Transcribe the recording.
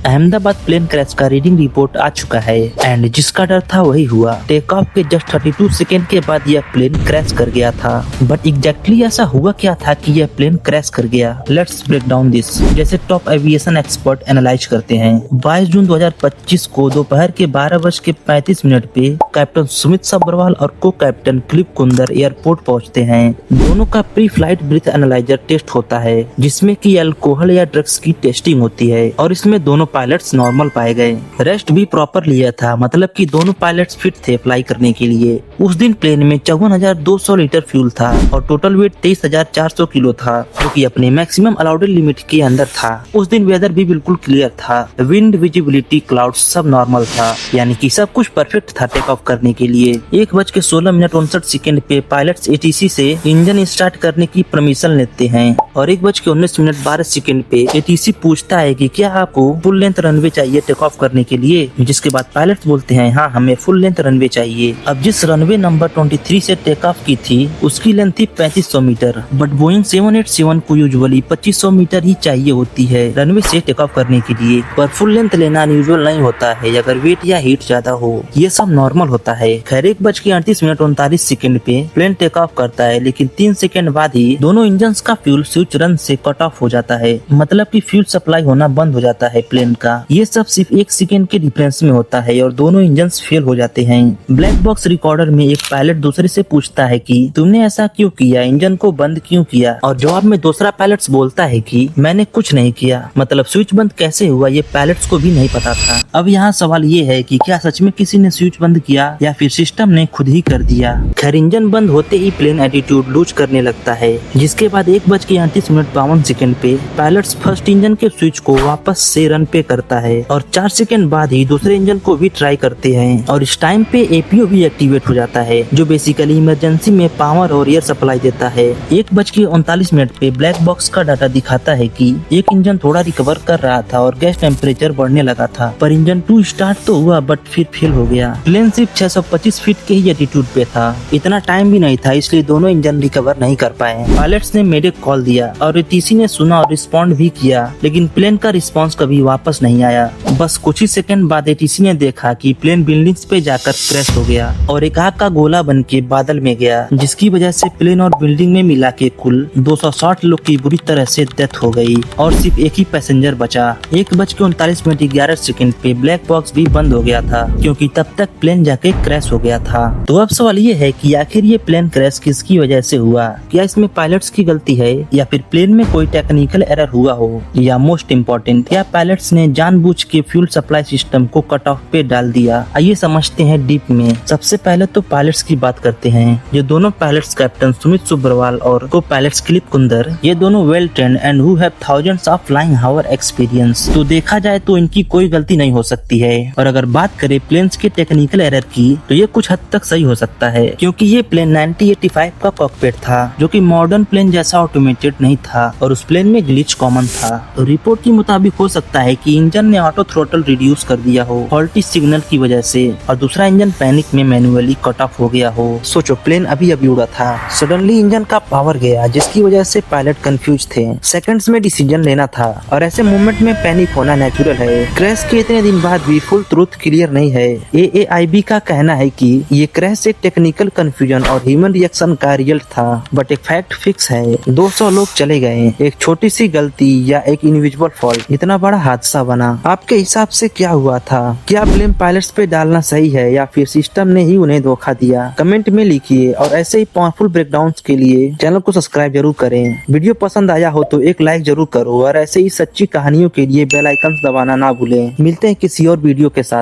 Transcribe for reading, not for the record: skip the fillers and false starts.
Ahmedabad plane crash का reading report आ चुका है एंड जिसका डर था वही हुआ। टेक ऑफ के जस्ट 32 सेकेंड के बाद यह प्लेन क्रैश कर गया था। बट एग्जैक्टली ऐसा हुआ क्या था कि यह प्लेन क्रैश कर गया? लेट्स ब्रेक डाउन दिस जैसे टॉप एविएशन एक्सपर्ट एनालाइज करते हैं। 22 जून 2025 को दोपहर के 12:35 पे कैप्टन सुमित सब्रवाल और को कैप्टन क्लिप कुंदर एयरपोर्ट पहुंचते हैं। दोनों का pre flight breath analyser test होता है जिसमें कि अल्कोहल या ड्रग्स की टेस्टिंग होती है और इसमें दोनों पायलट्स नॉर्मल पाए गए। रेस्ट भी प्रॉपर लिया था, मतलब कि दोनों पायलट्स फिट थे फ्लाई करने के लिए। उस दिन प्लेन में 54,200 लीटर फ्यूल था और टोटल वेट 23,400 किलो था, जो कि अपने मैक्सिमम अलाउड लिमिट के अंदर था। उस दिन वेदर भी बिल्कुल क्लियर था, विंड, विजिबिलिटी, क्लाउड सब नॉर्मल था, यानी कि सब कुछ परफेक्ट था टेक ऑफ करने के लिए। 1:16:59 पे पायलट्स एटीसी से इंजन स्टार्ट करने की परमिशन लेते हैं और 1:19:12 पे एटीसी पूछता है कि क्या आपको फुल लेंथ रनवे चाहिए टेक ऑफ करने के लिए, जिसके बाद पायलट्स बोलते हैं हाँ हमें फुल लेंथ रनवे चाहिए। अब जिस रनवे नंबर 23 से टेक ऑफ की थी उसकी लेंथ थी 3500 मीटर, बट बोइंग 787 को यूजुअली 2500 मीटर ही चाहिए होती है रनवे से टेक ऑफ करने के लिए। पर फुल लेंथ लेना अनयूजुअल नहीं होता है अगर वेट या हीट ज्यादा हो, ये सब नॉर्मल होता है। खैर 1:38:39 पे प्लेन टेक ऑफ करता है, लेकिन 3 सेकंड बाद ही दोनों इंजन का फ्यूल स्विच रन से कट ऑफ हो जाता है, मतलब कि फ्यूल सप्लाई होना बंद हो जाता है प्लेन का। ये सब सिर्फ 1 सेकंड के डिफरेंस में होता है और दोनों इंजन फेल हो जाते हैं। ब्लैक बॉक्स रिकॉर्डर में एक पायलट दूसरे से पूछता है कि तुमने ऐसा क्यों किया, इंजन को बंद क्यों किया, और जवाब में दूसरा पायलट बोलता है कि मैंने कुछ नहीं किया। मतलब स्विच बंद कैसे हुआ ये पायलट्स को भी नहीं पता था। अब यहाँ सवाल ये है कि क्या सच में किसी ने स्विच बंद किया या फिर सिस्टम ने खुद ही कर दिया। खैर इंजन बंद होते ही प्लेन एटीट्यूड लूज करने लगता है, जिसके बाद 1:38:52 पे पायलट्स फर्स्ट इंजन के स्विच को वापस से रन पे करता है और 4 सेकंड बाद ही दूसरे इंजन को भी ट्राई करते हैं और इस टाइम पे एपीओ भी एक्टिवेट हो जाता है, जो बेसिकली इमरजेंसी में पावर और एयर सप्लाई देता है। 1:39 पे ब्लैक बॉक्स का डाटा दिखाता है कि एक इंजन थोड़ा रिकवर कर रहा था और गैस टेम्परेचर बढ़ने लगा था, पर इंजन 2 स्टार्ट तो हुआ बट फिर फेल हो गया। प्लेन सिर्फ 625 फीट के ही एटीट्यूड पे था, इतना टाइम भी नहीं था, इसलिए दोनों इंजन रिकवर नहीं कर पाए। पायलट्स ने मेडेक कॉल दिया और एटीसी ने सुना और रिस्पॉन्ड भी किया, लेकिन प्लेन का रिस्पॉन्स कभी वापस नहीं आया। बस कुछ ही सेकंड बाद एटीसी ने देखा कि प्लेन बिल्डिंग्स पे जाकर क्रैश हो गया और एक आग का गोला बन के बादल में गया, जिसकी वजह से प्लेन और बिल्डिंग में मिला के कुल 260 लोग की बुरी तरह से डेथ हो गई और सिर्फ एक ही पैसेंजर बचा। 1:39:11 पे ब्लैक बॉक्स भी बंद हो गया था, क्योंकि तब तक प्लेन जाके क्रैश हो गया था। तो अब सवाल ये है कि आखिर ये प्लेन क्रैश किसकी वजह से हुआ? क्या इसमें पायलट्स की गलती है या फिर प्लेन में कोई टेक्निकल एरर हुआ हो, या मोस्ट इम्पोर्टेंट क्या पायलट्स ने जानबूझ के फ्यूल सप्लाई सिस्टम को कट ऑफ पे डाल दिया? आइए समझते हैं डीप में। सबसे पहले तो पायलट्स की बात करते हैं। ये दोनों पायलट्स कैप्टन सुमित सब्रवाल और को पायलट्स क्लिप कुंदर, ये दोनों well trained and who have thousands of flying hour experience. तो देखा जाए तो इनकी कोई गलती नहीं हो सकती है। और अगर बात करें प्लेन्स के टेक्निकल एरर की, तो ये कुछ हद तक सही हो सकता है, क्योंकि ये प्लेन 1985 का कॉकपिट था, जो कि मॉडर्न प्लेन जैसा ऑटोमेटेड नहीं था और उस प्लेन में ग्लिच कॉमन था। तो रिपोर्ट के मुताबिक हो सकता है कि इंजन ने ऑटो थ्रोटल रिड्यूस कर दिया हो फॉल्टी सिग्नल की वजह से, और दूसरा इंजन पैनिक में मैन्युअली कट ऑफ हो गया हो। सोचो प्लेन अभी उड़ा था, सडनली इंजन का पावर गया, जिसकी वजह से पायलट कंफ्यूज थे, सेकंड्स में डिसीजन लेना था, और ऐसे मोमेंट में पैनिक होना नेचुरल है। क्रैश के इतने दिन बाद भी फुल ट्रूथ क्लियर नहीं है। AAIB का कहना है कि ये क्रैश एक टेक्निकल कंफ्यूजन और ह्यूमन रिएक्शन का रिजल्ट था, बट एक फैक्ट फिक्स है, 200 लोग चले गए, एक छोटी सी गलती या एक इंडिविजुअल फॉल्ट इतना बड़ा हादसा बना। आपके हिसाब से क्या हुआ था? क्या ब्लेम पायलट्स पे डालना सही है या फिर सिस्टम ने ही उन्हें धोखा दिया? कमेंट में लिखिए और ऐसे ही पावरफुल ब्रेकडाउन्स के लिए चैनल को सब्सक्राइब जरूर करें। वीडियो पसंद आया हो तो एक लाइक जरूर करो और ऐसे ही सच्ची कहानियों के लिए बेल आइकन दबाना ना भूलें। मिलते हैं किसी और वीडियो के साथ।